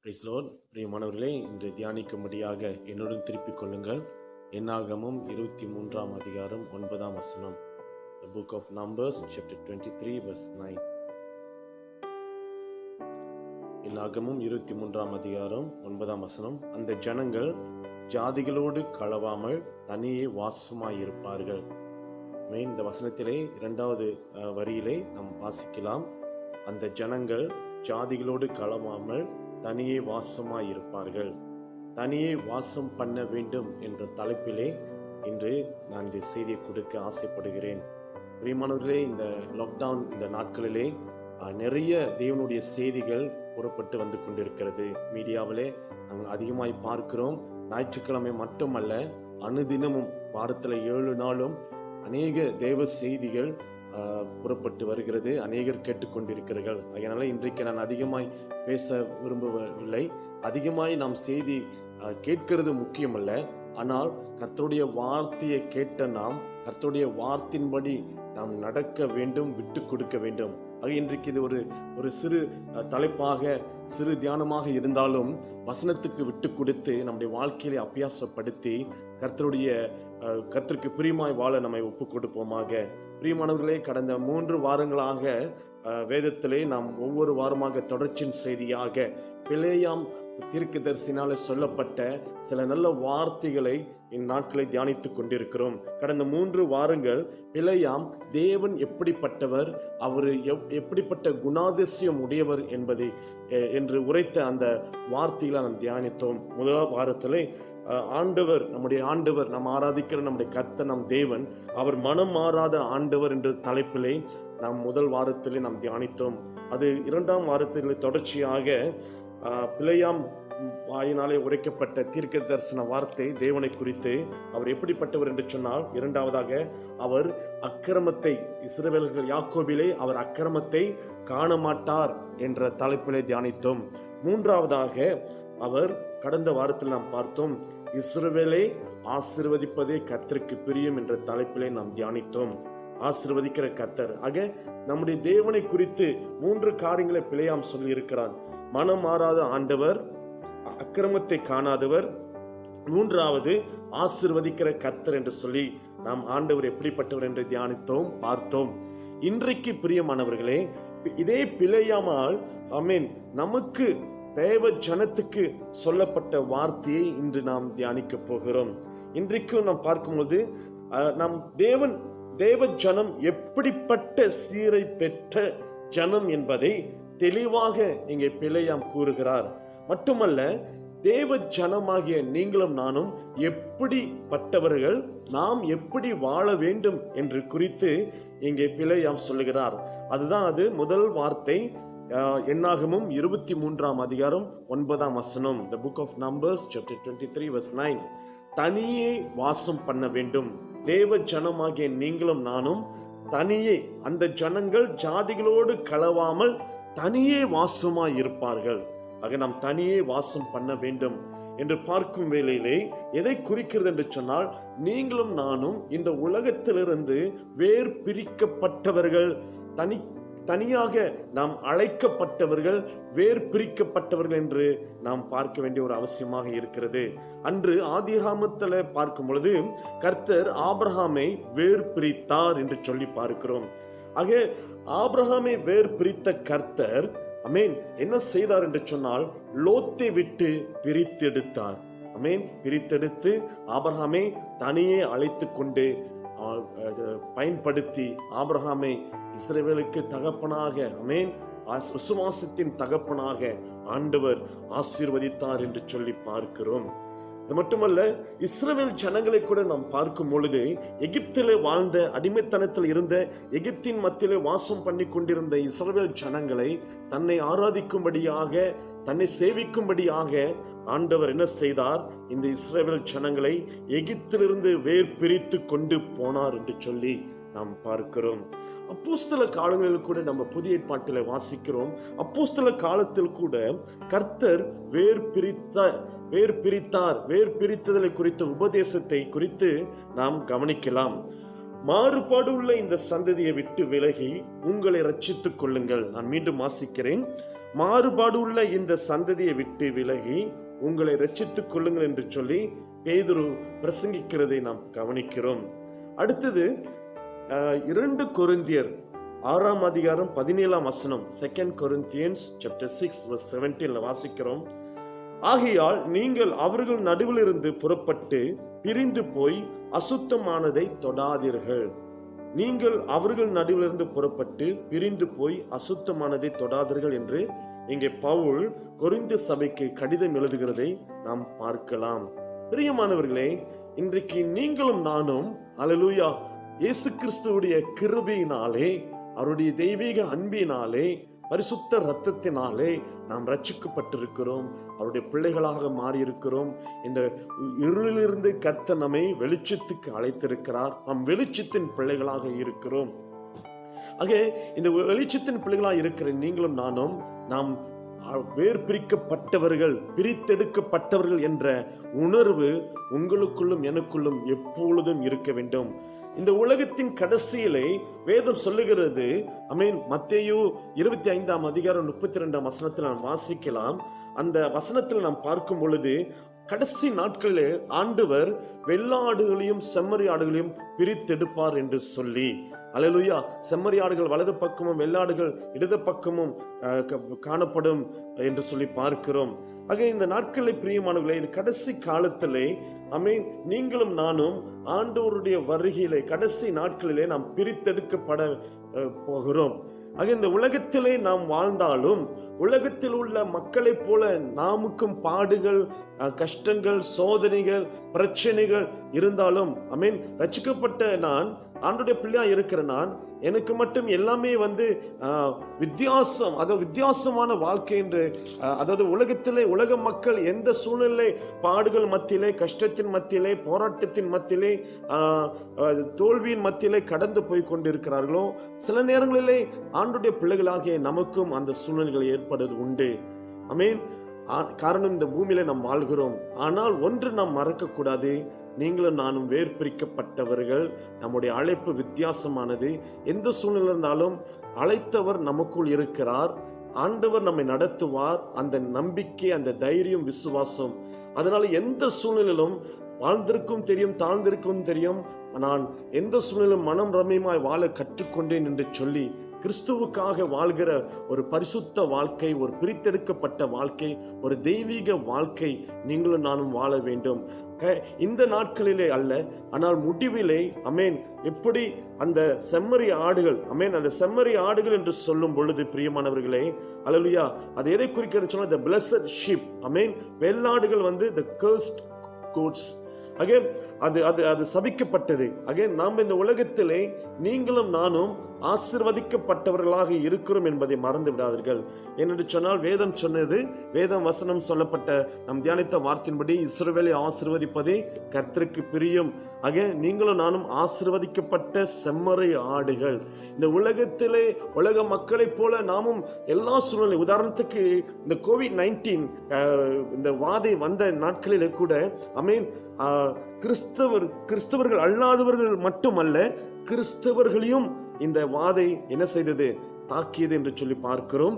Price Lord. பிரியமானவர்களே, இன்று தியானிக்கும்படியாக என்னுடன் திருப்பிக் கொள்ளுங்கள். என்னாகமம் 23 அதிகாரம் 9 The book of Numbers chapter 23 verse 9. என்னாகமம் 23 அதிகாரம் 9 அந்த ஜனங்கள் ஜாதிகளோடு கலவாமல் தனியே வாசமாயிருப்பார்கள். இந்த வசனத்திலே இரண்டாவது வரியிலே நாம் வாசிக்கலாம். அந்த ஜனங்கள் ஜாதிகளோடு கலவாமல் தனியே வாசமாயிருப்பார்கள். தனியே வாசம் பண்ண வேண்டும் என்ற தலைப்பிலே இன்று நான் இந்த செய்தியை கொடுக்க ஆசைப்படுகிறேன். பிரியமானவர்களே, இந்த லாக்டவுன் இந்த நாட்களிலே நிறைய தேவனுடைய செய்திகள் புறப்பட்டு வந்து கொண்டிருக்கிறது. மீடியாவிலே நாங்கள் அதிகமாய் பார்க்கிறோம். ஞாயிற்றுக்கிழமை மட்டுமல்ல, அனுதினமும் வாரத்தில் 7 நாளும் அநேக தேவ செய்திகள் புறப்பட்டு வருகிறது. அநேகர் கேட்டுக்கொண்டிருக்கிறார்கள். அதனால இன்றைக்கு நான் அதிகமாய் பேச விரும்பவில்லை. அதிகமாய் நாம் செய்தி கேட்கிறது முக்கியமல்ல, ஆனால் கர்த்தருடைய வார்த்தையை கேட்ட நாம் கர்த்தருடைய வார்த்தையின்படி நாம் நடக்க வேண்டும், விட்டு கொடுக்க வேண்டும். ஆக இன்றைக்கு இது ஒரு சிறு தலைப்பாக, சிறு தியானமாக இருந்தாலும் வசனத்துக்கு விட்டு கொடுத்து நம்முடைய வாழ்க்கையிலே அபியாசப்படுத்தி கர்த்தருக்கு பிரியமாய் வாழ நம்மை ஒப்பு கொடுப்போமாக. பிரியமானவர்களே, கடந்த 3 வாரங்களாக வேதத்திலே நாம் ஒவ்வொரு வாரமாக தொடர்ச்சியின் செய்தியாக பிலேயாம் தீர்க்கதரிசினால சொல்லப்பட்ட சில நல்ல வார்த்தைகளை இந்நாட்களை தியானித்துக் கொண்டிருக்கிறோம். கடந்த 3 வாரங்கள் பிலேயாம் தேவன் எப்படிப்பட்டவர், அவர் எப்படிப்பட்ட குணாதிசயம் உடையவர் என்பதை என்று உரைத்த அந்த வார்த்தைகளை நாம் தியானித்தோம். முதல் வாரத்திலே ஆண்டவர், நம்முடைய ஆண்டவர், நாம் ஆராதிக்கிற நம்முடைய கர்த்தர், நம் தேவன், அவர் மனம் மாறாத ஆண்டவர் என்ற தலைப்பிலே நாம் முதல் வாரத்திலே நாம் தியானித்தோம். அது 2ஆம் வாரத்திலே தொடர்ச்சியாக பிலேயாம் வாயினாலே உரைக்கப்பட்ட தீர்க்க தரிசன வார்த்தை தேவனை குறித்து அவர் எப்படிப்பட்டவர் என்று சொன்னால், 2ஆவதாக அவர் அக்கிரமத்தை, இஸ்ரவேலர்கள் யாக்கோபிலே அவர் அக்கிரமத்தை காண மாட்டார் என்ற தலைப்பிலே தியானித்தோம். 3ஆவதாக அவர் கடந்த வாரத்தில் நாம் பார்த்தோம், இஸ்ரவேலை ஆசீர்வதிப்பதே கர்த்தருக்கு பிரியம் என்ற தலைப்பிலே நாம் தியானித்தோம். ஆசீர்வதிக்கிற கர்த்தர். ஆக நம்முடைய தேவனை குறித்து 3 காரியங்களை பிலேயாம் சொல்லி இருக்கிறார். மனம் மாறாத ஆண்டவர், அக்கிரமத்தை காணாதவர், 3ஆவது ஆசீர்வதிக்கிற கர்த்தர் என்று சொல்லி நாம் ஆண்டவர் எப்படிப்பட்டவர் என்று தியானித்தோம், பார்த்தோம். இன்றைக்கு பிரியமானவர்களே, இதே பிலேயாமால் நமக்கு தேவ ஜனத்துக்கு சொல்லப்பட்ட வார்த்தையை இன்று நாம் தியானிக்க போகிறோம். இன்றைக்கும் நாம் பார்க்கும்போது நம் தேவ ஜனம் எப்படிப்பட்ட சீரை பெற்ற ஜனம் என்பதை தெளிவாக இங்கே பிலேயாம் கூறுகிறார். மட்டுமல்ல, தேவ ஜனமாகிய நீங்களும் நானும் எப்படிப்பட்டவர்கள், நாம் எப்படி வாழ வேண்டும் என்று குறித்து இங்கே பிலேயாம் சொல்லுகிறார். அதுதான் அது முதல் வார்த்தை. என்னாகமம் 23 அதிகாரம் 9 The book of Numbers chapter 23 verse 9. தனியே வாசம் பண்ண வேண்டும். தேவ ஜனமாகிய நீங்களும் நானும் தனியே, அந்த ஜனங்கள் ஜாதிகளோடு கலவாமல் தனியே வாசமாய் இருப்பார்கள். ஆக நாம் தனியே வாசம் பண்ண வேண்டும் என்று பார்க்கும் வேளையிலே எதை குறிக்கிறது என்று சொன்னால், நீங்களும் நானும் இந்த உலகத்திலிருந்து வேறு பிரிக்கப்பட்டவர்கள், தனியாக நாம் அழைக்கப்பட்டவர்கள், வேறு பிரிக்கப்பட்டவர்கள் என்று நாம் பார்க்க வேண்டிய ஒரு அவசியமாக இருக்கிறது. அன்று ஆதியாகமத்தில் பார்க்கும் பொழுது கர்த்தர் ஆபிரகாமை வேறு பிரித்தார் என்று சொல்லி பார்க்கிறோம். ஆக ஆபிரகாமை வேறு பிரித்த கர்த்தர் என்ன செய்தார் என்று சொன்னால், லோத்தை விட்டு பிரித்தெடுத்தார். பிரித்தெடுத்து ஆபிரகாமை தனியே அழைத்து கொண்டு பயன்படுத்தி ஆபிரகாமை இஸ்ரவேலுக்கு தகப்பனாக, விசுவாசத்தின் தகப்பனாக ஆண்டவர் ஆசீர்வதித்தார் என்று சொல்லி பார்க்கிறோம். இது மட்டுமல்ல, இஸ்ரவேல் ஜனங்களை கூட நாம் பார்க்கும் பொழுது, எகிப்திலே வாழ்ந்த, அடிமைத்தனத்தில் இருந்த, எகிப்தின் மத்தியிலே வாசம் பண்ணி கொண்டிருந்த இஸ்ரவேல் ஜனங்களை தன்னை ஆராதிக்கும்படியாக, தன்னை சேவிக்கும்படியாக ஆண்டவர் என்ன செய்தார்? இந்த இஸ்ரவேல் ஜனங்களை எகிப்திலிருந்து வேர் பிரித்து கொண்டு போனார் என்று சொல்லி நாம் பார்க்கிறோம். அப்போஸ்தல காலங்களில் கூட நம்ம புதிய ஏற்பாட்டில் வாசிக்கிறோம். அப்போஸ்தல காலத்தில் கூட கர்த்தர் வேர் பிரித்ததலை குறித்த உபதேசத்தை குறித்து நாம் கவனிக்கலாம். மாறுபாடு உள்ள இந்த சந்ததியை விட்டு விலகி உங்களை ரட்சித்துக் கொள்ளுங்கள். நான் மீண்டும் வாசிக்கிறேன். மாறுபாடு உள்ள இந்த சந்ததியை விட்டு விலகி உங்களை ரட்சித்துக் கொள்ளுங்கள் என்று சொல்லி பேதுரு பிரசங்கிக்கிறதை நாம் கவனிக்கிறோம். அடுத்தது 2 கொரிந்தியர் 6ஆம் அதிகாரம் 17ஆம் வசனம், 2 Corinthians chapter 6 verse 17 வாசிக்கிறோம். ஆகையால் நீங்கள் அவர்கள் நடுவிலிருந்து புறப்பட்டு பிரிந்து போய் அசுத்தமானதை தொடாதீர்கள். நீங்கள் அவர்கள் நடுவிலிருந்து புறப்பட்டு பிரிந்து போய் அசுத்தமானதை தொடாதீர்கள் என்று இங்கே பவுல் கொரிந்து சபைக்கு கடிதம் எழுதுகிறதை நாம் பார்க்கலாம். பிரியமானவர்களே, இன்றைக்கு நீங்களும் நானும் அல்லேலூயா இயேசு கிறிஸ்துவுடைய கிருபையினாலே, அவருடைய தெய்வீக அன்பினாலே, பரிசுத்த இரத்தத்தினாலே நாம் ரட்சிக்கப்பட்டிருக்கிறோம். அவருடைய பிள்ளைகளாக மாறியிருக்கிறோம். இந்த இருளிலிருந்து கர்த்தர் நம்மை வெளிச்சத்துக்கு அழைத்திருக்கிறார். நாம் வெளிச்சத்தின் பிள்ளைகளாக இருக்கிறோம். ஆக இந்த வெளிச்சத்தின் பிள்ளைகளாக இருக்கிற நீங்களும் நானும் நாம் வேர் பிரிக்கப்பட்டவர்கள், பிரித்தெடுக்கப்பட்டவர்கள் என்ற உணர்வு உங்களுக்குள்ளும் எனக்குள்ளும் எப்பொழுதும் இருக்க வேண்டும். இந்த உலகத்தின் கடைசியிலே வேதம் சொல்லுகிறது, மத்தேயு 25ஆம் அதிகாரம் 32ஆம் வசனத்தில் நாம் வாசிக்கலாம். அந்த வசனத்தில் நாம் பார்க்கும் பொழுது, கடைசி நாட்களில் ஆண்டவர் வெள்ளாடுகளையும் செம்மறி ஆடுகளையும் பிரித்தெடுப்பார் என்று சொல்லி, அல்லேலூயா, செம்மறி ஆடுகள் வலது பக்கமும் வெள்ளாடுகள் இடது பக்கமும் காணப்படும் என்று சொல்லி பார்க்கிறோம். ஆக இந்த நாட்களை பிரியமானவர்களே, இது கடைசி காலத்திலே நீங்களும் நானும் ஆண்டவருடைய வருகையிலே கடைசி நாட்களிலே நாம் பிரித்தெடுக்கப்பட போகிறோம். ஆக இந்த உலகத்திலே நாம் வாழ்ந்தாலும் உலகத்தில் உள்ள மக்களைப் போல நாமுக்கும் பாடுகள், கஷ்டங்கள், சோதனைகள், பிரச்சனைகள் இருந்தாலும் ரட்சிக்கப்பட்ட நான், ஆண்டவருடைய பிள்ளையா இருக்கிற நான், எனக்கு மட்டும் எல்லாமே வித்தியாசம், அதாவது வித்தியாசமான வாழ்க்கை என்று, அதாவது உலகத்திலே உலக மக்கள் எந்த சூழ்நிலை, பாடுகள் மத்தியிலே, கஷ்டத்தின் மத்தியிலே, போராட்டத்தின் மத்தியிலே, தோல்வியின் மத்தியிலே கடந்து போய் கொண்டிருக்கிறார்களோ, சில நேரங்களிலே ஆண்டவருடைய பிள்ளைகளாகிய நமக்கும் அந்த சூழ்நிலைகள் ஏற்படுவது உண்டு. காரணம், இந்த பூமியில நாம் வாழ்கிறோம். ஆனால் ஒன்று நாம் மறக்க கூடாது, நீங்களும் நானும் வேர் பிரிக்கப்பட்டவர்கள். நம்முடைய அழைப்பு வித்தியாசமானது. எந்த சூழ்நிலை இருந்தாலும் அழைத்தவர் நமக்குள் இருக்கிறார். ஆண்டவர் நம்மை நடத்துவார். அந்த நம்பிக்கை, அந்த தைரியம், விசுவாசம், அதனால எந்த சூழ்நிலையிலும் வாழ்ந்திருக்கும் தெரியும், தாழ்ந்திருக்கும் தெரியும், நான் எந்த சூழ்நிலையும் மனம் ரம்யமாய் வாழ கற்றுக்கொண்டேன் என்று சொல்லி கிறிஸ்துவுக்காக வாழ்கிற ஒரு பரிசுத்த வாழ்க்கை, ஒரு பிரித்தெடுக்கப்பட்ட வாழ்க்கை, ஒரு தெய்வீக வாழ்க்கை நீங்களும் நானும் வாழ வேண்டும். இந்த நாட்களிலே அல்ல, ஆனால் முடிவிலே எப்படி அந்த செம்மறி ஆடுகள், அந்த செம்மறி ஆடுகள் என்று சொல்லும் பொழுது பிரியமானவர்களே, அல்லேலூயா, அது எதை குறிக்கிறது சொன்னா, the blessed sheep, வெள்ளாடுகள் the cursed goats. அது சபிக்கப்பட்டது. நாம் இந்த உலகத்திலே நீங்களும் நானும் ஆசீர்வதிக்கப்பட்டவர்களாக இருக்கிறோம் என்பதை மறந்து விடாதீர்கள். என்று சொன்னால் வேதம் சொன்னது, வேதம் வசனம் சொல்லப்பட்ட நம் தியானித்த வார்த்தையின்படி இஸ்ரவேலை ஆசீர்வதிப்பதே கர்த்தருக்கு பிரியம். நீங்களும் நானும் ஆசீர்வதிக்கப்பட்ட செம்மறி ஆடுகள். இந்த உலகத்திலே உலக மக்களைப் போல நாமும் எல்லா சூழ்நிலை, உதாரணத்துக்கு இந்த COVID-19 இந்த வாதை வந்த நாட்களிலே கூட கிறிஸ்தவர்கள் அல்லாதவர்கள் மட்டுமல்ல, கிறிஸ்தவர்களையும் இந்த வாதை என்ன செய்தது, தாக்கியது என்று சொல்லி பார்க்கிறோம்.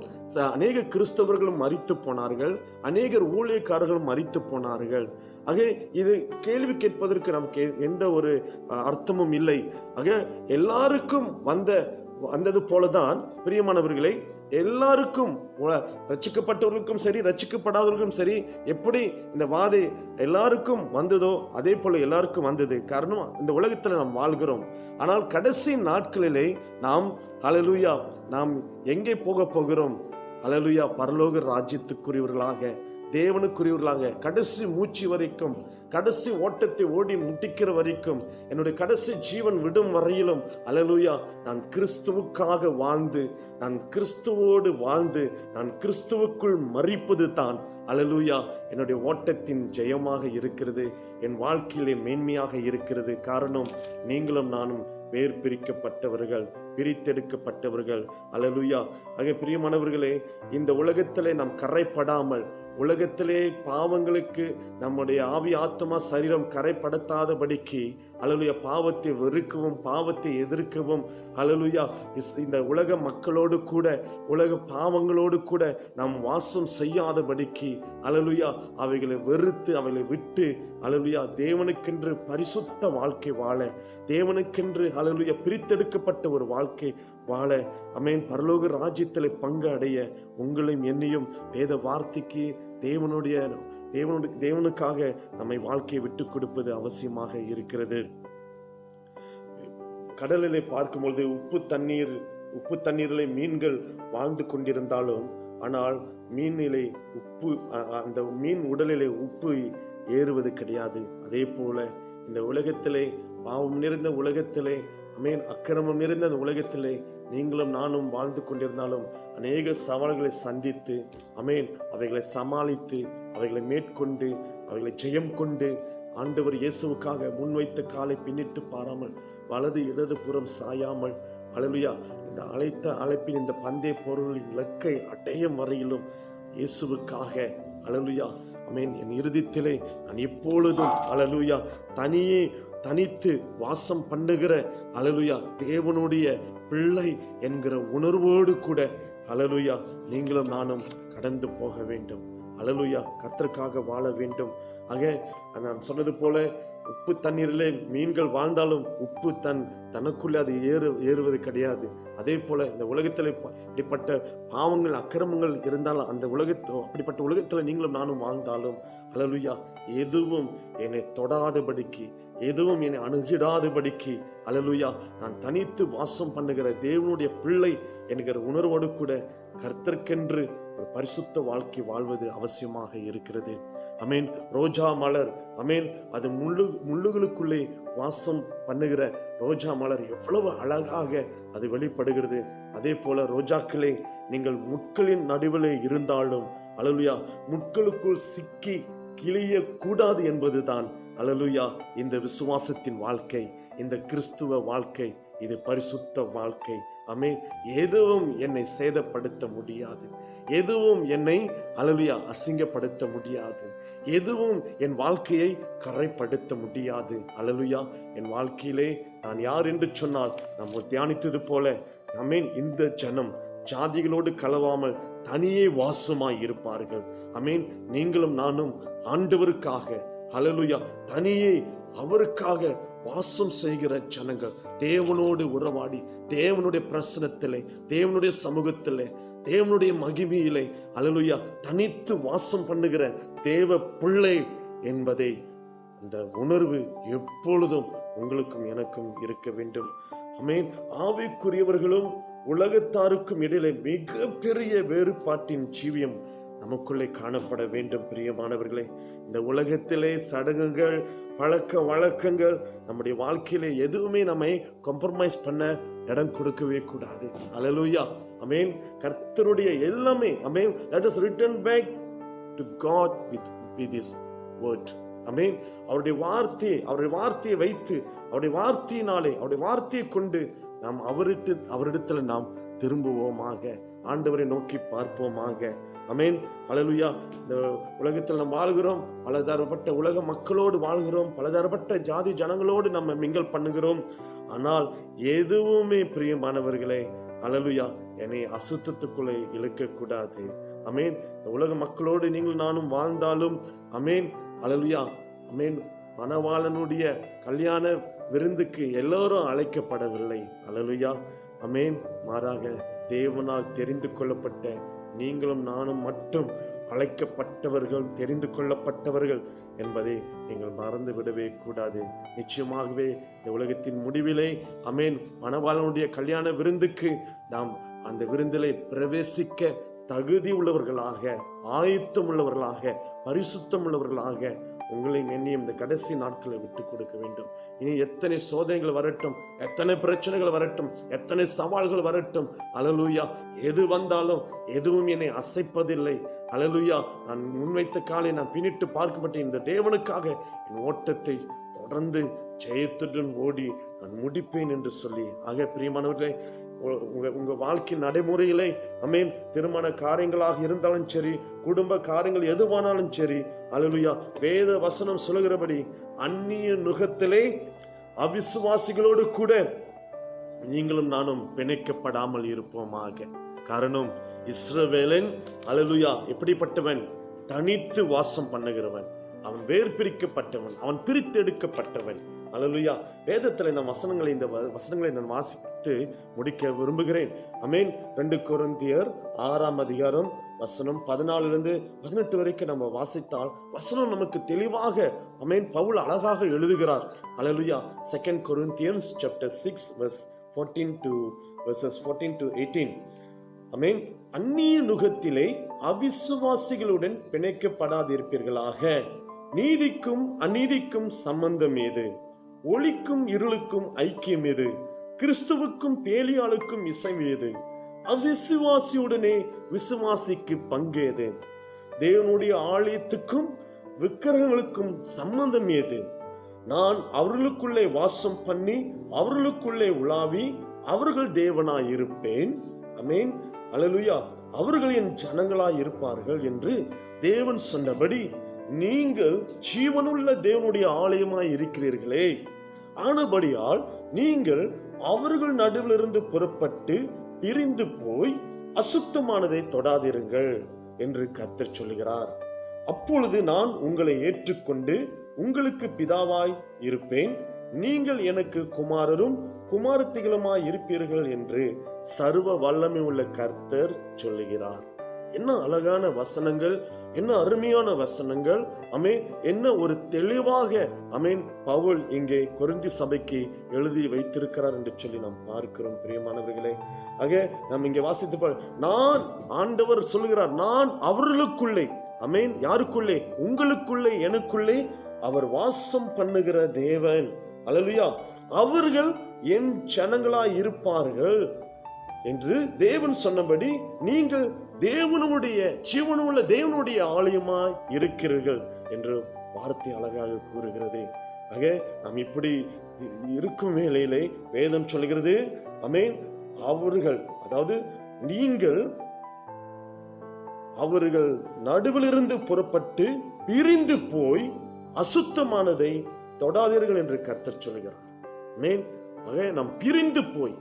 அநேக கிறிஸ்தவர்களும் மரித்து போனார்கள், அநேகர் ஊழியக்காரர்களும் மரித்து போனார்கள். இது கேள்வி கேட்பதற்கு நமக்கு எந்த ஒரு அர்த்தமும் இல்லை. எல்லாருக்கும் வந்தது போலதான் பிரியமானவர்களை, எல்லாருக்கும், ரட்சிக்கப்பட்டவர்களுக்கும் சரி ரட்சிக்கப்படாதவர்களுக்கும் சரி, எப்படி இந்த வாதை எல்லாருக்கும் வந்ததோ அதே போல எல்லாருக்கும் வந்தது. காரணம், இந்த உலகத்தில் நாம் வாழ்கிறோம். ஆனால் கடைசி நாட்களிலே நாம் அல்லேலூயா, நாம் எங்கே போக போகிறோம்? அல்லேலூயா, பரலோக ராஜ்யத்துக்குரியவர்களாக, தேவனுக்குரியவர்களாக, கடைசி மூச்சு வரைக்கும், கடைசி ஓட்டத்தை ஓடி முட்டிக்கிற வரைக்கும், என்னுடைய கடைசி ஜீவன் விடும் வரையிலும் அல்லேலூயா, நான் கிறிஸ்துவுக்காக வாழ்ந்து, நான் கிறிஸ்துவோடு வாழ்ந்து, நான் கிறிஸ்துவுக்குள் மரிப்பது தான் அல்லேலூயா என்னுடைய ஓட்டத்தின் ஜெயமாக இருக்கிறது, என் வாழ்க்கையிலே மேன்மையாக இருக்கிறது. காரணம், நீங்களும் நானும் வேர் பிரிக்கப்பட்டவர்கள், பிரித்தெடுக்கப்பட்டவர்கள். அல்லேலூயா. பிரியமானவர்களே, இந்த உலகத்திலே நாம் கரைப்படாமல் உலகத்திலே பாவங்களுக்கு நம்முடைய ஆவி ஆத்மா சரீரம் கரைப்படுத்தாதபடிக்கு அல்லேலூயா பாவத்தை வெறுக்கவும் பாவத்தை எதிர்க்கவும் அல்லேலூயா இந்த உலக மக்களோடு கூட உலக பாவங்களோடு கூட நாம் வாசம் செய்யாதபடிக்கு அல்லேலூயா அவைகளை வெறுத்து அவைகளை விட்டு அல்லேலூயா தேவனுக்கென்று பரிசுத்த வாழ்க்கை வாழ, தேவனுக்கென்று அல்லேலூயா பிரித்தெடுக்கப்பட்ட ஒரு வாழ்க்கை வாழ, ஆமென், பரலோக ராஜ்யத்தில் பங்கு அடைய உங்களையும் என்னையும் வேத வார்த்தைக்கு தேவனுக்காக நம்மை வாழ்க்கையை விட்டு கொடுப்பது அவசியமாக இருக்கிறது. கடலிலே பார்க்கும்பொழுது உப்பு தண்ணீரிலே மீன்கள் வாழ்ந்து கொண்டிருந்தாலும், ஆனால் மீனிலே உப்பு அந்த மீன் உடலிலே உப்பு ஏறுவது கிடையாது. அதே போல இந்த உலகத்திலே, பாவம் நிறைந்த உலகத்திலே, ஆமென், அக்கிரமம் நிறைந்த அந்த உலகத்திலே நீங்களும் நானும் வாழ்ந்து கொண்டிருந்தாலும் அநேக சவால்களை சந்தித்து, ஆமென், அவைகளை சமாளித்து, அவைகளை மேற்கொண்டு, அவைகளை ஜெயம் கொண்டு, ஆண்டவர் இயேசுவுக்காக முன்வைத்த காலை பின்னிட்டு பாராமல், வலது இடது புறம் சாயாமல், அல்லேலூயா, இந்த அழைப்பின் இந்த பந்தய பொருளின் இலக்கை அடையும் வரையிலும் இயேசுவுக்காக, அல்லேலூயா, ஆமென், என் இருதயத்திலே நான் எப்பொழுதும் அல்லேலூயா தனித்து வாசம் பண்ணுகிற அல்லேலூயா தேவனுடைய பிள்ளை என்கிற உணர்வோடு கூட அல்லேலூயா நீங்களும் நானும் கடந்து போக வேண்டும். அல்லேலூயா, கர்த்தருக்காக வாழ வேண்டும். ஆக நான் சொன்னது போல உப்பு தண்ணீரிலே மீன்கள் வாழ்ந்தாலும் உப்பு தனக்குள்ளே அது ஏறுவது கிடையாது. அதே போல இந்த உலகத்தில் இப்படிப்பட்ட பாவங்கள் அக்கிரமங்கள் இருந்தாலும் அப்படிப்பட்ட உலகத்தில் நீங்களும் நானும் வாழ்ந்தாலும் அல்லேலூயா எதுவும் என்னை தொடாதபடிக்கு, எதுவும் என்னை அணுகிடாதபடிக்கு அல்லேலூயா நான் தனித்து வாசம் பண்ணுகிற தேவனுடைய பிள்ளை என்கிற உணர்வோடு கூட கர்த்தர்க்கென்று ஒரு பரிசுத்த வாழ்க்கை வாழ்வது அவசியமாக இருக்கிறது. ஆமென். ரோஜா மலர், ஆமென், அது முள்ளுகளுக்குள்ளே வாசம் பண்ணுகிற ரோஜா மலர் எவ்வளவு அழகாக அது வெளிப்படுகிறது. அதே போல ரோஜாக்களே, நீங்கள் முட்களின் நடுவிலே இருந்தாலும் அல்லேலூயா முட்களுக்குள் சிக்கி கிளிய கூடாது என்பதுதான் அல்லேலூயா இந்த விசுவாசத்தின் வாழ்க்கை, இந்த கிறிஸ்துவ வாழ்க்கை, இது பரிசுத்த வாழ்க்கை. ஆமென். எதுவும் என்னை சேதப்படுத்த முடியாது, எதுவும் என்னை அல்லேலூயா அசிங்கப்படுத்த முடியாது, எதுவும் என் வாழ்க்கையை கரைப்படுத்த முடியாது. அல்லேலூயா, என் வாழ்க்கையிலே நான் யார் என்று சொன்னால், நம்ம தியானித்தது போல, ஆமென், இந்த ஜனம் ஜாதிகளோடு கலவாமல் தனியே வாசமாய் இருப்பார்கள். ஆமென். நீங்களும் நானும் ஆண்டவருக்காக அல்லேலூயா தனியே அவருக்காக வாசம் செய்கிற ஜனங்கள், தேவனோடு உறவாடி தேவனுடைய பிரசனத்திலே, தேவனுடைய சமூகத்திலே, தேவனுடைய மகிமையிலே அல்லேலூயா தனித்து வாசம் பண்ணுகிற தேவ பிள்ளை என்பதை அந்த உணர்வு எப்பொழுதும் உங்களுக்கும் எனக்கும் இருக்க வேண்டும். ஆமென். ஆவிக்குரியவர்களும் உலகத்தாருக்கும் இடையிலே மிக பெரிய வேறுபாட்டின் ஜீவியம் நமக்குள்ளே காணப்பட வேண்டும். பிரியமானவர்களே, இந்த உலகத்திலே சடங்குகள், பழக்க வழக்கங்கள், நம்முடைய வாழ்க்கையிலே எதுவுமே நம்மை காம்ப்ரமைஸ் பண்ண இடம் கொடுக்கவே கூடாது. அல்லேலூயா, ஆமென். கர்த்தருடைய எல்லாமே, ஆமென், let us return back to God with this word. ஆமென். அவருடைய வார்த்தையை வைத்து, அவருடைய வார்த்தையினாலே, அவருடைய வார்த்தையை கொண்டு நாம் அவரிடத்துல நாம் திரும்புவோமாக, ஆண்டவரை நோக்கி பார்ப்போமாக. ஆமென். அல்லேலூயா. இந்த உலகத்தில் நாம் வாழ்கிறோம், பலதரப்பட்ட உலக மக்களோடு வாழ்கிறோம், பலதரப்பட்ட ஜாதி ஜனங்களோடு நம்ம மிங்கல் பண்ணுகிறோம். ஆனால் எதுவுமே பிரியமானவர்களே, அல்லேலூயா, என்னை அசுத்தத்துக்குள்ளே இழுக்க கூடாது. ஆமென். இந்த உலக மக்களோடு நீங்கள் நானும் வாழ்ந்தாலும், ஆமென், அல்லேலூயா, ஆமென், மணவாளனுடைய கல்யாண விருந்துக்கு எல்லோரும் அழைக்கப்படவில்லை. அல்லேலூயா, ஆமென். மாறாக தேவனால் தெரிந்து கொள்ளப்பட்ட நீங்களும் நானும் மட்டும் அழைக்கப்பட்டவர்கள், தெரிந்து கொள்ளப்பட்டவர்கள் என்பதை நீங்கள் மறந்து விடவே கூடாது. நிச்சயமாகவே இந்த உலகத்தின் முடிவிலே, ஆமென், மணவாளனுடைய கல்யாண விருந்துக்கு நாம் அந்த விருந்திலே பிரவேசிக்க தகுதி உள்ளவர்களாக, ஆயத்தம் உள்ளவர்களாக, பரிசுத்தம் உள்ளவர்களாக உங்களையும் என்னையும் இந்த கடைசி நாட்களை விட்டு கொடுக்க வேண்டும். இனி எத்தனை சோதனைகள் வரட்டும், எத்தனை பிரச்சனைகள் வரட்டும், எத்தனை சவால்கள் வரட்டும், அல்லேலூயா, எது வந்தாலும் எதுவும் என்னை அசைப்பதில்லை. அல்லேலூயா, நான் முன்வைத்த காலை நான் பின்னிட்டு பார்க்கப்பட்ட இந்த தேவனுக்காக என் ஓட்டத்தை தொடர்ந்து ஜெயத்துடன் ஓடி நான் முடிப்பேன் என்று சொல்லி, ஆக பிரியமானவர்களே, உங்க வாழ்க்கை நடைமுறையிலே ஆமென், திருமண காரியங்களாக இருந்தாலும் சரி, குடும்ப காரியங்கள் எதுவானாலும் சரி, அல்லேலூயா, வேத வசனம் சொல்லுகிறபடி அந்நிய நுகத்திலே அவிசுவாசிகளோடு கூட நீங்களும் நானும் பிணைக்கப்படாமல் இருப்போமாக. காரணம், இஸ்ரவேலன் அல்லேலூயா எப்படிப்பட்டவன்? தனித்து வாசம் பண்ணுகிறவன், அவன் வேர் பிரிக்கப்பட்டவன், அவன் பிரித்தெடுக்கப்பட்டவன். அல்லேலூயா. வேதத்தில் இந்த வசனங்களை நான் வாசித்து முடிக்க விரும்புகிறேன். ஆமென். 2 கொரிந்தியர் 6ஆம் அதிகாரம் வசனம் 14-18 வரைக்கும் நம்ம வாசித்தால் வசனம் நமக்கு தெளிவாக, ஆமென், பவுல் அழகாக எழுதுகிறார். அல்லேலூயா. 2 Corinthians chapter 6 verse 14 to 18. ஆமென். அந்நிய நுகத்திலே அவிசுவாசிகளுடன் பிணைக்கப்படாதிருப்பீர்களாக. நீதிக்கும் அநீதிக்கும் சம்பந்தம் ஏது? ஒளிக்கும் இருளுக்கும் ஐக்கியம் ஏது? கிறிஸ்துவுக்கும் பேலியாளுக்கும் இசைவு ஏது? அவிசுவாசியுடனே விசுவாசிக்கு பங்கேது? தேவனுடைய ஆலயத்துக்கும் விக்கிரகங்களுக்கும் சம்பந்தம் ஏது? நான் அவர்களுக்குள்ளே வாசம் பண்ணி அவர்களுக்குள்ளே உலாவி அவர்கள் தேவனாய் இருப்பேன். ஆமென். அல்லேலூயா. அவர்கள் என் ஜனங்களாய் இருப்பார்கள் என்று தேவன் சொன்னபடி நீங்கள் ஜீவனுள்ள தேவனுடைய ஆலயமாய் இருக்கிறீர்களே. ஆனபடியால் நீங்கள் அவர்கள் நடுவிலிருந்து புறப்பட்டு பிரிந்து போய் அசுத்தமானதை தொடாதிருங்கள் என்று கர்த்தர் சொல்லுகிறார். அப்பொழுது நான் உங்களை ஏற்றுக்கொண்டு உங்களுக்கு பிதாவாய் இருப்பேன், நீங்கள் எனக்கு குமாரரும் குமாரத்திகளுமாய் இருப்பீர்கள் என்று சர்வ வல்லமை உள்ள கர்த்தர் சொல்லுகிறார். என்ன அழகான வசனங்கள், என்ன அருமையான வசனங்கள். ஆமென். என்ன ஒரு தெளிவாக, ஆமென், பவுல் இங்கே கொரிந்தி சபைக்கு எழுதி வைத்திருக்கிறார் என்று சொல்லி நாம் பார்க்கிறோம். பிரியமானவர்களே, ஆக நாம் இங்கே வாசித்து, நான், ஆண்டவர் சொல்லுகிறார், நான் அவர்களுக்குள்ளே, ஆமென், யாருக்குள்ளே? உங்களுக்குள்ளே, எனக்குள்ளே அவர் வாசம் பண்ணுகிற தேவன். அல்லேலூயா. அவர்கள் என் ஜனங்களாய் இருப்பார்கள் என்று தேவன் சொன்னபடி நீங்கள் தேவனுடைய ஜீவனுள்ள தேவனுடைய ஆலயமாய் இருக்கிறீர்கள் என்று வார்த்தை அழகாக கூறுகிறது. ஆக நாம் இப்படி இருக்கும் வேளையிலே வேதம் சொல்கிறது, ஆமென், அவர்கள், அதாவது நீங்கள் அவர்கள் நடுவிலிருந்து புறப்பட்டு பிரிந்து போய் அசுத்தமானதை தொடாதீர்கள் என்று கர்த்தர் சொல்கிறார். ஆமென். ஆக நாம் பிரிந்து போய்,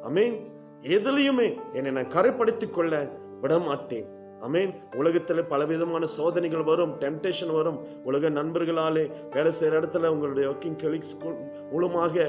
ஆமென், எதிலையுமே என்னை நான் கரைப்படுத்திக் கொள்ள விடமாட்டேன். ஆமென். உலகத்துல பலவிதமான சோதனைகள் வரும், டெம்டேஷன் வரும். உலக நண்பர்களாலே, வேலை செய்யற இடத்துல உங்களுடைய ஒர்க்கிங் கொலீக்ஸ் மூலமாக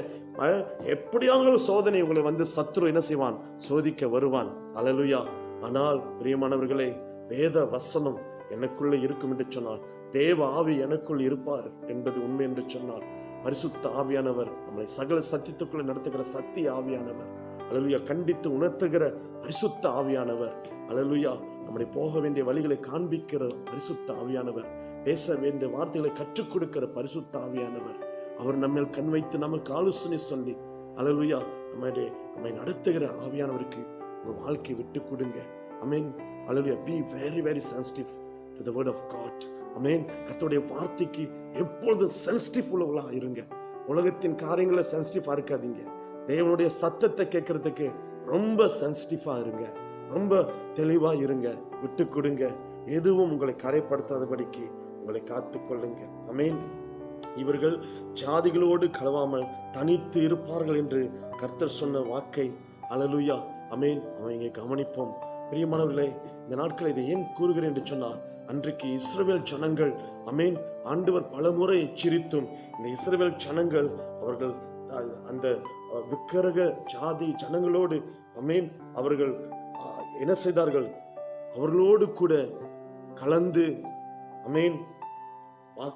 எப்படியாக சோதனை உங்களை வந்து சத்ரு என்ன செய்வான்? சோதிக்க வருவான். அல்லேலூயா. ஆனால் பிரியமானவர்களே, வேத வசனம் எனக்குள்ளே இருக்கும் என்று சொன்னால், தேவ ஆவி எனக்குள் இருப்பார் என்பது உண்மை என்று சொன்னார். பரிசுத்த ஆவியானவர் நம்மளை சகல சத்தியத்துக்குள்ள நடத்துகிற சத்திய ஆவியானவர். அல்லேலூயா. கண்டித்து உணர்த்துகிற பரிசுத்த ஆவியானவர். அல்லேலூயா. நம்முடைய போக வேண்டிய வழிகளை காண்பிக்கிற பரிசுத்த ஆவியானவர். பேச வேண்டிய வார்த்தைகளை கற்றுக் கொடுக்கிற பரிசுத்த ஆவியானவர். அவர் நம்மேல் கண் வைத்து நமக்கு ஆலோசனை சொல்லி, அல்லேலூயா, நம்மை நடத்துகிற ஆவியானவருக்கு உங்க வாழ்க்கையை விட்டு கொடுங்க. ஆமென். அல்லேலூயா. Be very very sensitive to the word of God. ஆமென். கர்த்தருடைய வார்த்தைக்கு எப்பொழுதும் சென்சிட்டிவ் உள்ளவங்களா இருங்க. உலகத்தின் காரியங்களை சென்சிட்டிவா இருக்காதீங்க. தேவனுடைய சத்தத்தை கேட்கறதுக்கு ரொம்ப சென்சிட்டிவா இருங்க. ரொம்ப தெளிவா இருங்க. விட்டு கொடுங்க. எதுவும் உங்களை கரைப்படுத்தாதபடிக்கு உங்களை காத்துக் கொள்ளுங்க. ஆமென். இவர்கள் ஜாதிகளோடு கலவாமல் தனித்து இருப்பார்கள் என்று கர்த்தர் சொன்ன வாக்கை, அல்லேலூயா, ஆமென், அவங்க கவனிப்போம். பிரியமானவர்களே, இந்த நாட்கள் இதை ஏன் கூறுகிறேன் என்று சொன்னால், அன்றைக்கு இஸ்ரவேல் ஜனங்கள், ஆமென், ஆண்டவர் பலமுறை எச்சரித்தும் இந்த இஸ்ரவேல் ஜனங்கள் அவர்கள் அந்த விக்கிரக ஜாதி ஜனங்களோடு, ஆமென், அவர்கள் என்ன செய்தார்கள்? அவர்களோடு கூட கலந்து, ஆமென்,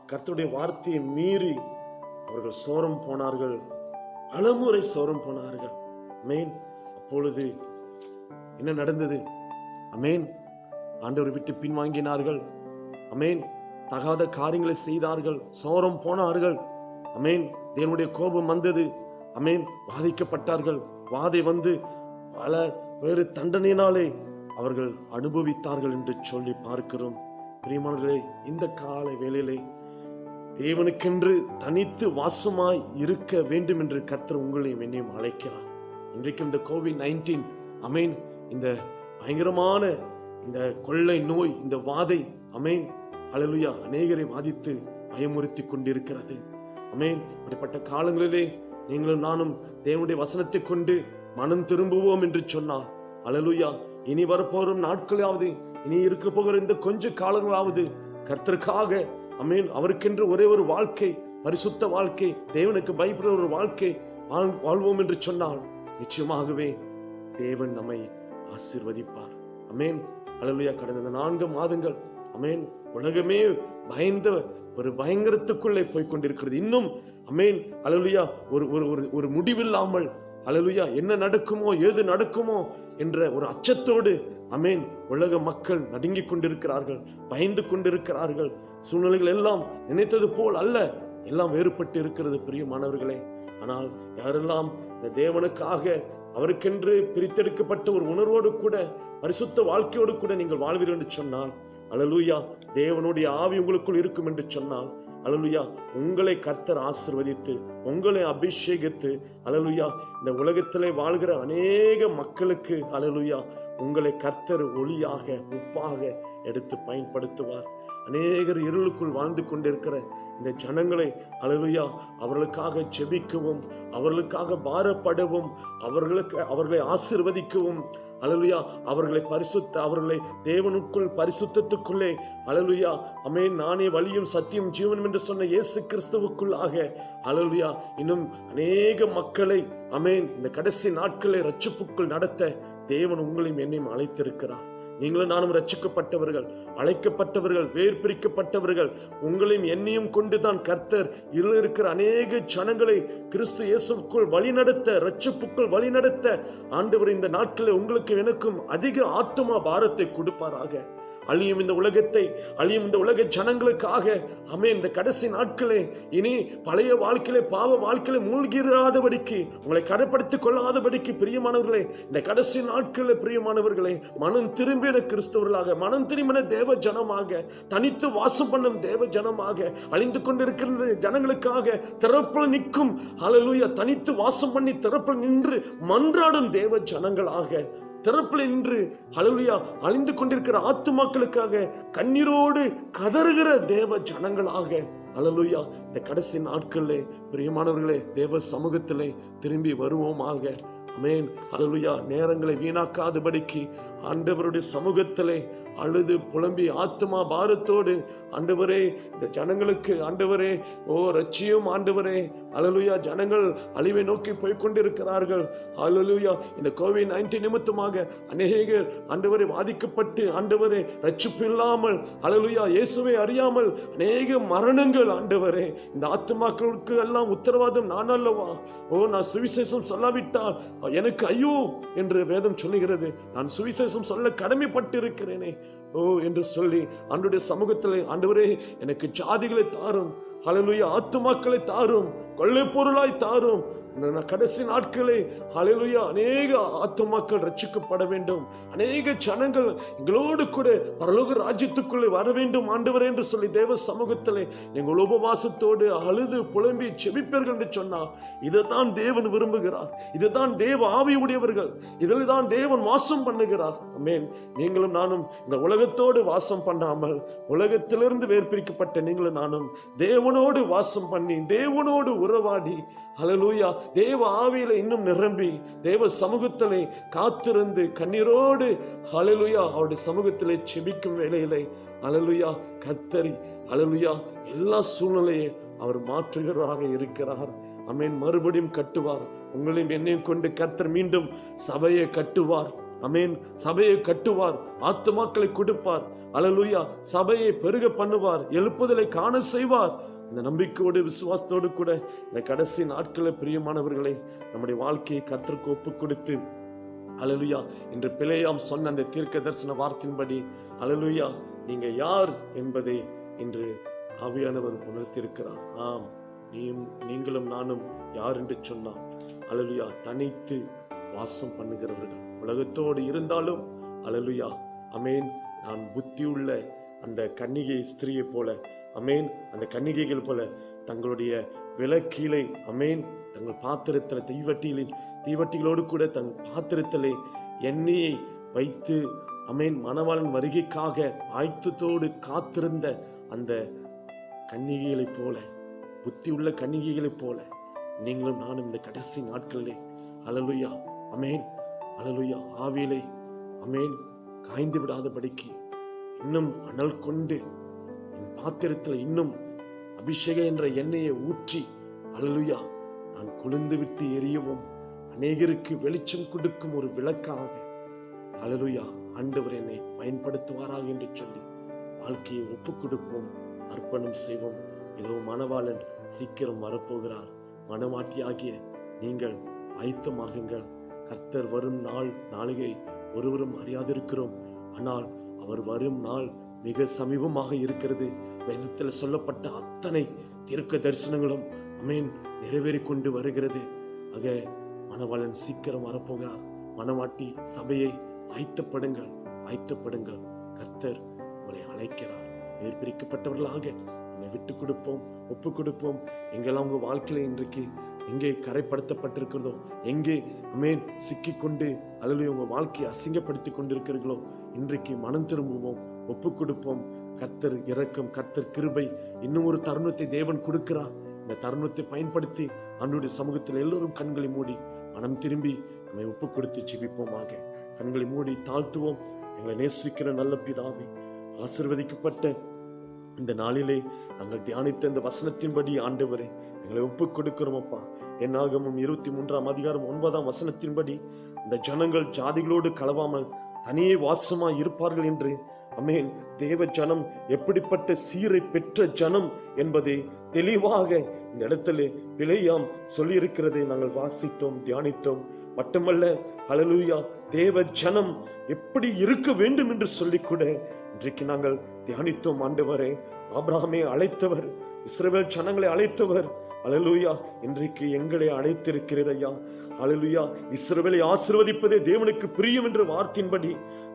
கர்த்தருடைய வார்த்தையை மீறி அவர்கள் சோரம் போனார்கள். பலமுறை சோரம் போனார்கள். ஆமென். அப்பொழுது என்ன நடந்தது? ஆமென். ஆண்டவரை விட்டு பின்வாங்கினார்கள். ஆமென். தகாத காரியங்களை செய்தார்கள். சோரம் போனார்கள். ஆமென். தேவனுடைய கோபம் வந்தது. ஆமென். பாதிக்கப்பட்டார்கள். வாதை வந்து பல வேறு தண்டனையினாலே அவர்கள் அனுபவித்தார்கள் என்று சொல்லி பார்க்கிறோம். பிரியமானவர்களே, இந்த கால வேளையிலே தேவனுக்கென்று தனித்து வாசமாய் இருக்க வேண்டும் என்று கர்த்தர் உங்களையும் என்னையும் அழைக்கிறார். இன்றைக்கும் இந்த COVID-19 அமேன், இந்த பயங்கரமான இந்த கொள்ளை நோய், இந்த வாதை அமேன் ஹல்லேலூயா அநேகரை வாதித்து பயமுறுத்தி கொண்டிருக்கிறது. அமேன், அப்படிப்பட்ட காலங்களிலே நீங்களும் நானும் தேவனுடைய வசனத்தை கொண்டு மனம் திரும்புவோம் என்று சொன்னார். ஹல்லேலூயா, இனி வரப்போறும் நாட்களாவது, இனி இருக்க போகிற இந்த கொஞ்ச காலங்களாவது கர்த்தருக்காக அமேன் அவருக்கென்று ஒரே ஒரு வாழ்க்கை, பரிசுத்த வாழ்க்கை, தேவனுக்கு பயப்படுற ஒரு வாழ்க்கை வாழ்வோம் என்று சொன்னால் நிச்சயமாகவே தேவன் நம்மை ஆசீர்வதிப்பார். அமேன் ஹல்லேலூயா. கடந்த 4 மாதங்கள் அமேன் உலகமே பயந்த ஒரு பயங்கரத்துக்குள்ளே போய்கொண்டிருக்கிறது. இன்னும் அமேன் ஹல்லேலூயா ஒரு முடிவில்லாமல் ஹல்லேலூயா என்ன நடக்குமோ ஏது நடக்குமோ என்ற ஒரு அச்சத்தோடு அமேன் உலக மக்கள் நடுங்கிக் கொண்டிருக்கிறார்கள், பயந்து கொண்டிருக்கிறார்கள். சூழ்நிலைகள் எல்லாம் நினைத்தது போல் அல்ல, எல்லாம் வேறுபட்டு இருக்கிறது பிரியமானவர்களே. ஆனால் யாரெல்லாம் இந்த தேவனுக்காக அவருக்கென்று பிரித்தெடுக்கப்பட்ட ஒரு உணர்வோடு கூட பரிசுத்த வாழ்க்கையோடு கூட நீங்கள் வாழ்வீர்கள் என்று சொன்னால் ஹல்லேலூயா, தேவனுடைய ஆவி உங்களுக்குள் இருக்கும் என்று சொன்னால் ஹல்லேலூயா, உங்களை கர்த்தர் ஆசீர்வதித்து உங்களை அபிஷேகித்து ஹல்லேலூயா இந்த உலகத்திலே வாழ்கிற அநேக மக்களுக்கு ஹல்லேலூயா உங்களை கர்த்தர் ஒளியாக உப்பாக எடுத்து பயன்படுத்துவார். அநேகர் இருளுக்குள் வாழ்ந்து கொண்டிருக்கிற இந்த ஜனங்களை ஹல்லேலூயா அவர்களுக்காக ஜெபிக்கவும், அவர்களுக்காக பாரப்படவும், அவர்களை ஆசீர்வதிக்கவும் ஹல்லேலூயா அவர்களை தேவனுக்குள் பரிசுத்தத்துக்குள்ளே ஹல்லேலூயா அமேன் நானே வழியும் சத்தியம் ஜீவனும் என்று சொன்ன இயேசு கிறிஸ்துவுக்குள்ளாக ஹல்லேலூயா இன்னும் அநேக மக்களை அமேன் இந்த கடைசி நாட்களை ரட்சிப்புக்குள் நடத்த தேவன் உங்களையும் என்னையும் அழைத்திருக்கிறார். நீங்களும் நானும் ரட்சிக்கப்பட்டவர்கள், அழைக்கப்பட்டவர்கள், வேர் பிரிக்கப்பட்டவர்கள். உங்களையும் என்னையும் கொண்டுதான் கர்த்தர் இருக்கிற அநேக ஜனங்களை கிறிஸ்து இயேசுக்குள் வழிநடத்த, ரட்சிப்புக்குள் வழிநடத்த ஆண்டவர் இந்த நாட்களில் உங்களுக்கு எனக்கும் அதிக ஆத்துமா பாரத்தை கொடுப்பாராக. அழியும் இந்த உலகத்தை, அழியும் இந்த உலக ஜனங்களுக்காக அமேன் இந்த கடைசி நாட்களே இனி பழைய வாழ்க்கையிலே பாவ வாழ்க்கையில மூழ்கிறாதபடிக்கு, உங்களை கரைப்படுத்திக் கொள்ளாதபடிக்கு பிரியமானவர்களே இந்த கடைசி நாட்களில் பிரியமானவர்களே மனம் திரும்பின கிறிஸ்தவர்களாக, மனம் திரும்பின தேவ ஜனமாக, தனித்து வாசம் பண்ணும் தேவ ஜனமாக, அழிந்து கொண்டிருக்கிற ஜனங்களுக்காக திறப்பில் நிற்கும் ஹல்லேலூயா தனித்து வாசம் பண்ணி திறப்பில் நின்று மன்றாடும் தேவ ஜனங்களாக, திறப்பில் நின்று ஹல்லேலூயா அழிந்து கொண்டிருக்கிற ஆத்துமாக்களுக்காக கண்ணீரோடு கதறுகிற தேவ ஜனங்களாக ஹல்லேலூயா இந்த கடைசி நாட்களிலே பிரியமானவர்களே தேவ சமூகத்திலே திரும்பி வருவோமாக. அமேன் ஹல்லேலூயா. நேரங்களை வீணாக்காதபடிக்கு ஆண்டவருடைய சமூகத்திலே அழுது புலம்பி ஆத்துமா பாரத்தோடு ஆண்டவரே இந்த ஜனங்களுக்கு ஆண்டவரே ரட்சியும் ஆண்டவரே ஹல்லேலூயா. ஜனங்கள் அழிவை நோக்கி போய்கொண்டிருக்கிறார்கள் ஹல்லேலூயா. இந்த COVID-19 நிமித்தமாக அநேகர் ஆண்டவரை பாதிக்கப்பட்டு ஆண்டவரே ரட்சிப்பு இல்லாமல் ஹல்லேலூயா இயேசுவை அறியாமல் அநேக மரணங்கள் ஆண்டவரே. இந்த ஆத்துமாக்களுக்கு எல்லாம் உத்தரவாதம் நான் அல்லவா? நான் சுவிசேஷம் சொல்லாவிட்டால் எனக்கு ஐயோ என்று வேதம் சொல்லுகிறது. நான் சுவிசேஷம் சொல்ல கடமைப்பட்டு இருக்கிறேனே என்று சொல்லி ஆண்டவருடைய சமூகத்தில் ஆண்டவரே எனக்கு ஜாதிகளை தாரும் ஹல்லேலூயா, ஆத்துமாக்களை தாரும், கொள்ளை பொருளாய் தாரும். கடைசி நாட்களே ஹல்லேலூயா அநேக ஆத்துமாக்கள் ரட்சிக்கப்பட வேண்டும், அநேக ஜனங்கள் எங்களோடு கூட பரலோக ராஜ்யத்துக்குள்ளே வர வேண்டும் ஆண்டவரே என்று சொல்லி தேவ சமூகத்திலே நீங்கள் உபவாசத்தோடு அழுது புலம்பி செபிப்பீர்கள் என்று சொன்னார். இதைத்தான் தேவன் விரும்புகிறார். இதுதான் தேவ ஆவி உடையவர்கள், இதில் தான் தேவன் வாசம் பண்ணுகிறார். ஆமென். நீங்களும் நானும் இந்த உலகத்தோடு வாசம் பண்ணாமல் உலகத்திலிருந்து வேர்பிரிக்கப்பட்ட நீங்களும் நானும் தேவனோடு வாசம் பண்ணி தேவனோடு உறவாடி ஹல்லேலூயா தேவ ஆவியில இன்னும் நிரம்பி தேவ சமூகத்திலே காத்திருந்து கண்ணீரோடு ஹல்லேலூயா அவருடைய சமூகத்திலே செபிக்கும் வேளையிலே ஹல்லேலூயா கர்த்தர் ஹல்லேலூயா எல்லா சூழ்நிலையை அவர் மாற்றுகிறவராக இருக்கிறார். ஆமென். மறுபடியும் கட்டுவார். உங்களையும் என்னையும் கொண்டு கர்த்தர் மீண்டும் சபையை கட்டுவார். ஆமென். சபையை கட்டுவார், ஆத்துமாக்களை கொடுப்பார். ஹல்லேலூயா சபையை பெருக பண்ணுவார், எழுப்புதலை காண செய்வார். இந்த நம்பிக்கையோடு விசுவாசத்தோடு கூட இந்த கடைசி நாட்களில் பிரியமானவர்களை நம்முடைய வாழ்க்கையை கர்த்தருக்கு ஒப்பு கொடுத்து ஹல்லேலூயா இன்று பிலேயாம் சொன்ன அந்த தீர்க்க தரிசன வார்த்தையின்படி ஹல்லேலூயா நீங்க யார் என்பதை இன்று ஆவியானவர் உணர்த்தியிருக்கிறார். ஆம், நீங்களும் நானும் யார் என்று சொன்னால் ஹல்லேலூயா தனித்து வாசம் பண்ணுகிறவர்கள். உலகத்தோடு இருந்தாலும் ஹல்லேலூயா அமேன் நான் புத்தியுள்ள அந்த கன்னிகை ஸ்திரியை போல அமேன் அந்த கன்னிகைகள் போல தங்களுடைய விளக்கீழை அமேன் தங்கள் பாத்திரத்தில் தீவட்டிகளோடு கூட தன் பாத்திரத்திலே எண்ணெயை வைத்து அமேன் மணவாளன் வருகைக்காக ஆயத்தத்தோடு காத்திருந்த அந்த கன்னிகைகளைப் போல, புத்தி உள்ள கன்னிகைகளைப் போல நீங்களும் நானும் இந்த கடைசி நாட்களிலே அல்லேலூயா அமேன் அல்லேலூயா ஆவியிலே அமேன் காய்ந்து விடாதபடிக்கு இன்னும் அனல் கொண்டு என் பாத்திரத்தில் இன்னும் அபிஷேக என்ற எண்ணெயை ஊற்றி அல்லேலூயா நான் கொழுந்து விட்டு எரியவும் அநேகருக்கு வெளிச்சம் கொடுக்கும் ஒரு விளக்காக அல்லேலூயா ஆண்டவர் என்னை பயன்படுத்துவாராக என்று சொல்லி வாழ்க்கையை ஒப்புக் கொடுப்போம், அர்ப்பணம் செய்வோம். இதோ மணவாளன் சீக்கிரம் வரப்போகிறார். மணவாட்டியாகிய நீங்கள் ஆயத்தமாகுங்கள். கர்த்தர் வரும் நாளிகை ஒருவரும் அறியாதிருக்கிறோம். ஆனால் அவர் வரும் நாள் மிக சமீபமாக இருக்கிறது. வேதத்தில் சொல்லப்பட்ட அத்தனை தீர்க்க தரிசனங்களும் அமேன் நிறைவேறி கொண்டு வருகிறது. ஆக மணவாளன் சீக்கிரம் வரப்போகிறார். மணவாட்டி சபையை ஆயத்தப்படுங்கள், ஆயத்தப்படுங்கள். கர்த்தர் உங்களை அழைக்கிறார். வேர் பிரிக்கப்பட்டவர்களாக நம்மை விட்டு கொடுப்போம், ஒப்பு கொடுப்போம். எங்கெல்லாம் உங்க வாழ்க்கையில இன்றைக்கு எங்கே கரைப்படுத்தப்பட்டிருக்கிறதோ, எங்கே அமேன் சிக்கிக்கொண்டு அல்லது உங்க வாழ்க்கையை அசிங்கப்படுத்தி கொண்டிருக்கிறீர்களோ, இன்றைக்கு மனம் திரும்புவோம், ஒப்பு கொடுப்போம். கர்த்தர் இரக்கம், கர்த்தர் கிருபை. இன்னும் ஒரு தருணத்தை தேவன் கொடுக்கிறார். இந்த தருணத்தை பயன்படுத்தி ஆண்டவருடைய சமூகத்தில் எல்லோரும் கண்களை மூடி மனம் திரும்பி நம்மை ஒப்பு கொடுத்து ஜெபிப்போமாக. கண்களை மூடி தாழ்த்துவோம். எங்களை நேசிக்கிற நல்ல பிதாவே, ஆசீர்வதிக்கப்பட்ட இந்த நாளிலே நாங்கள் தியானித்த இந்த வசனத்தின்படி ஆண்டவரே எங்களை ஒப்புக் கொடுக்கிறோம் அப்பா. என்னாகமம் 23:9 இந்த ஜனங்கள் ஜாதிகளோடு கலவாமல் தனியே வாசமாய் இருப்பார்கள் என்று அமேன். தேவ ஜனம் எப்படிப்பட்ட சீரை பெற்ற ஜனம் என்பதை தெளிவாக இந்த இடத்துல பிலேயாம் சொல்லி இருக்கிறதை நாங்கள் வாசித்தோம், தியானித்தோம். மட்டுமல்ல ஹல்லேலூயா, தேவ ஜனம் எப்படி இருக்க வேண்டும் என்று சொல்லி கூட இன்றைக்கு நாங்கள் தியானித்தோம். ஆண்டவரே, ஆபிரகாமை அழைத்தவர், இஸ்ரவேல் ஜனங்களை அழைத்தவர். ஹல்லேலூயா, இன்றைக்கு எங்களை அழைத்திருக்கிறீர் ஐயா. ஹல்லேலூயா, இஸ்ரவேலை ஆசீர்வதிப்பதே தேவனுக்கு பிரியம் என்ற வார்த்தையின்படி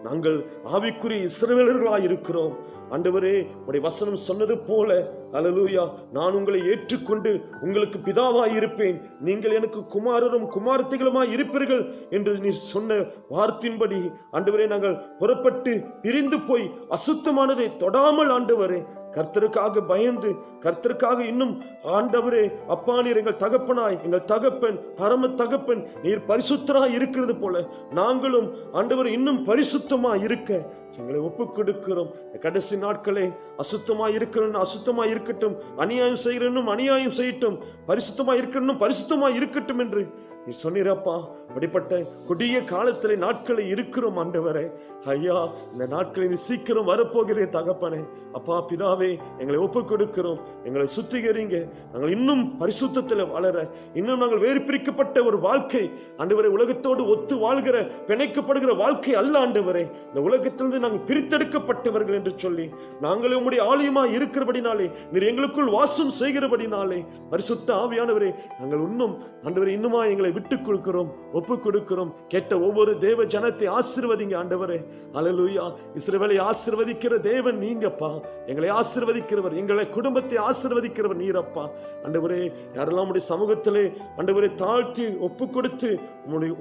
நாங்கள் ஆவிக்குரிய இஸ்ரவேலர்களாய் இருக்கிறோம். ஆண்டவரே, உடைய வசனம் சொன்னது போல ஹல்லேலூயா, நான் உங்களை ஏற்றுக்கொண்டு உங்களுக்கு பிதாவாய் இருப்பேன், நீங்கள் எனக்கு குமாரரும் குமாரத்திகளுமாய் இருப்பீர்கள் என்று நீர் சொன்ன வார்த்தையின்படி ஆண்டவரே நாங்கள் புறப்பட்டு பிரிந்து போய் அசுத்தமானதை தொடாமல் ஆண்டவரே கர்த்தருக்காக பயந்து, கர்த்தருக்காக இன்னும் ஆண்டவரே அப்பா நீர் எங்கள் தகப்பனாய், எங்கள் தகப்பன், பரம தகப்பன் நீர் பரிசுத்தராய் இருக்கிறது போல நாங்களும் ஆண்டவர் இன்னும் பரிசுத்தமாய் இருக்க எங்களை ஒப்புக் கொடுக்கிறோம். கடைசி நாட்களே அசுத்தமாய் இருக்கிறோம், அசுத்தமாய் இருக்கட்டும், அநியாயம் செய்கிறனும் அநியாயம் செய்யட்டும், பரிசுத்தமாய் இருக்கணும் பரிசுத்தமாய் இருக்கட்டும் என்று நீ சொன்னீரப்பா. அப்படிப்பட்ட கொடிய காலத்திலே நாட்களை இருக்கிறோம் ஆண்டவரே. ஐயா, இந்த நாட்களை நீ சீக்கிரம் வரப்போகிறே தகப்பனே. அப்பா பிதாவே, எங்களை ஒப்புக் கொடுக்கிறோம். எங்களை சுத்திகரிங்க. நாங்கள் இன்னும் பரிசுத்தத்தில் வளர, இன்னும் நாங்கள் வேறு பிரிக்கப்பட்ட ஒரு வாழ்க்கை ஆண்டவரே, உலகத்தோடு ஒத்து வாழ்கிற பிணைக்கப்படுகிற வாழ்க்கை அல்ல ஆண்டவரே. இந்த உலகத்திலிருந்து நாங்கள் பிரித்தெடுக்கப்பட்டவர்கள் என்று சொல்லி நாங்கள் உம்முடைய ஆலயமாய் இருக்கிறபடினாலே, நீர் எங்களுக்குள் வாசம் செய்கிறபடினாலே பரிசுத்த ஆவியானவரே, நாங்கள் இன்னும் ஆண்டவரே இன்னுமா எங்களை விட்டுக் கொடுக்கிறோம், ஒப்புக் கொடுக்கிறோம். கேட்ட ஒவ்வொரு தேவ ஜனத்தை ஆசீர்வதிங்க ஆண்டவரே. அல்லேலூயா, இஸ்ரவேலை ஆசீர்வதிக்கிற தேவன் நீங்கப்பா. எங்களை ஆசீர்வதிக்கிறவர், எங்களை குடும்பத்தை ஆசீர்வதிக்கிறவர் நீரப்பா. ஆண்டவரே, யாரெல்லாம் உடைய சமூகத்திலே ஆண்டவரை தாழ்த்தி ஒப்புக் கொடுத்து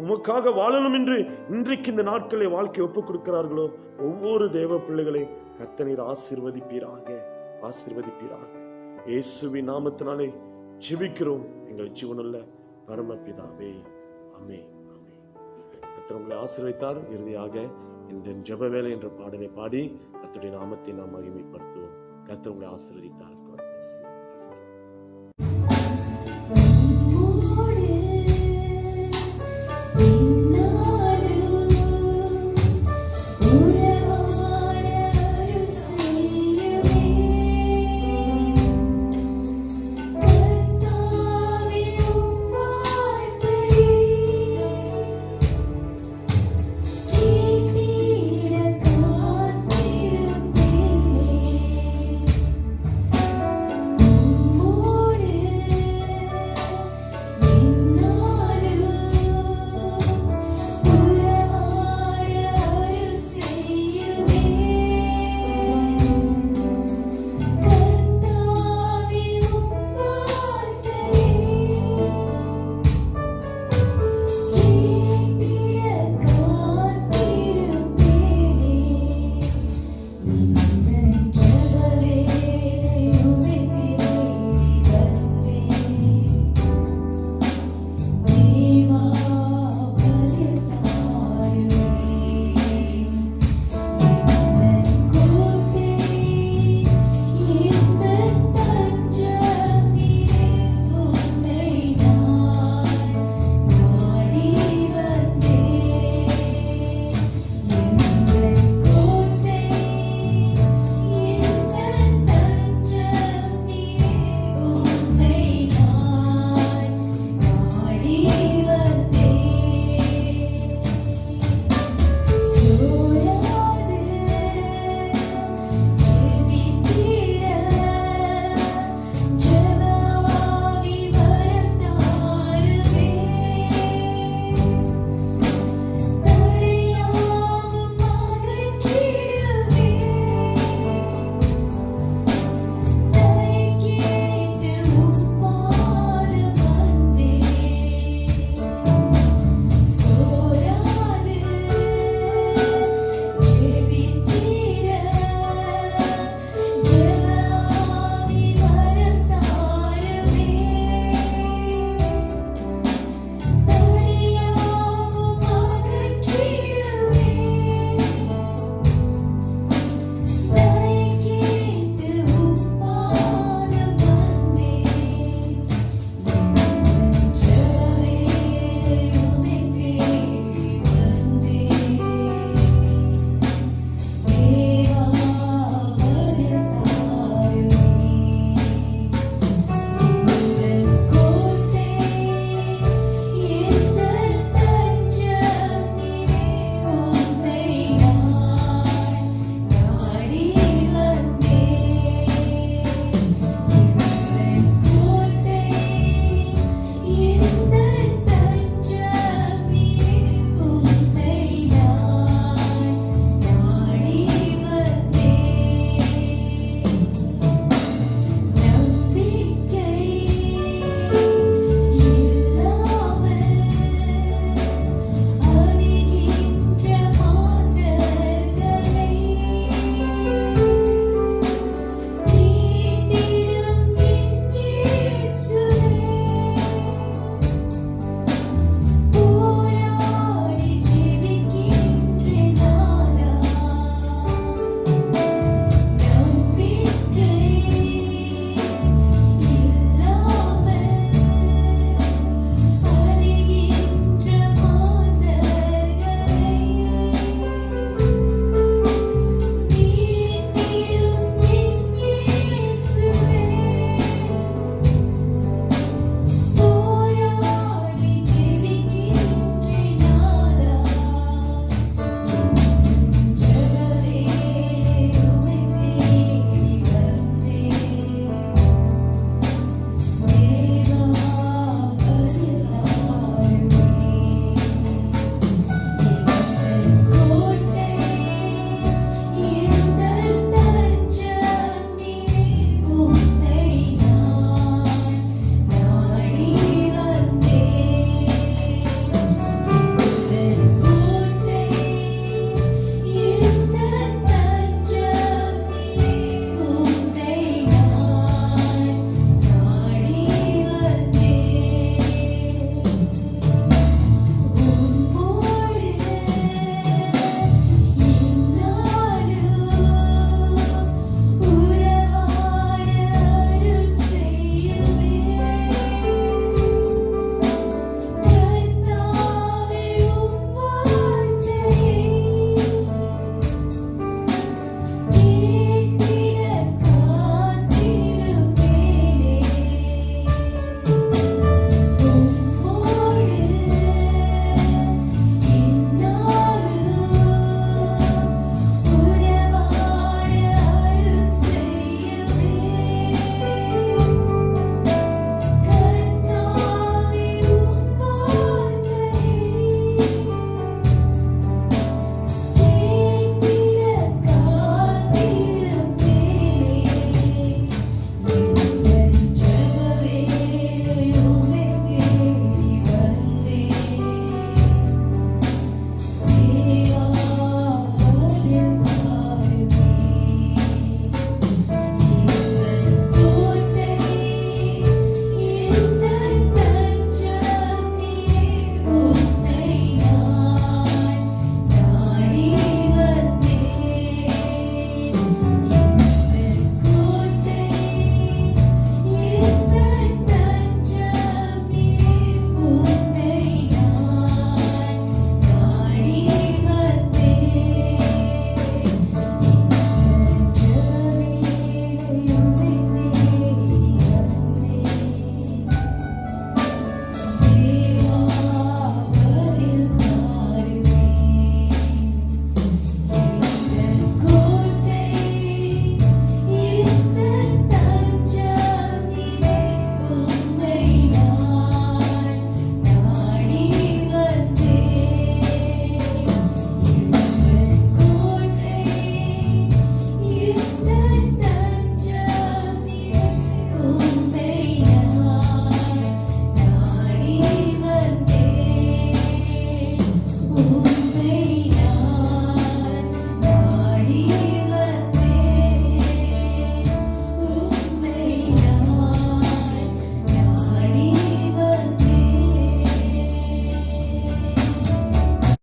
உமக்காக வாழணும் என்று இன்றைக்கு இந்த நாட்களை வாழ்க்கை ஒப்புக் கொடுக்கிறார்களோ, ஒவ்வொரு தேவ பிள்ளைகளை கர்த்தர் ஆசீர்வதிப்பீராக, ஆசீர்வதிப்பீராக. இயேசுவின் நாமத்தினாலே ஜெபிக்கிறோம் எங்கள் ஜீவனுள்ள பரமபிதாவே, ஆமென், ஆமென். கர்த்தர் உங்களை ஆசீர்வதித்தார். இறுதியாக இந்த ஜெப வேலை என்ற பாடலை பாடி கர்த்தருடைய நாமத்தை நாம் மகிமைப்படுத்துவோம். கர்த்தர் உங்களை ஆசீர்வதித்தார்.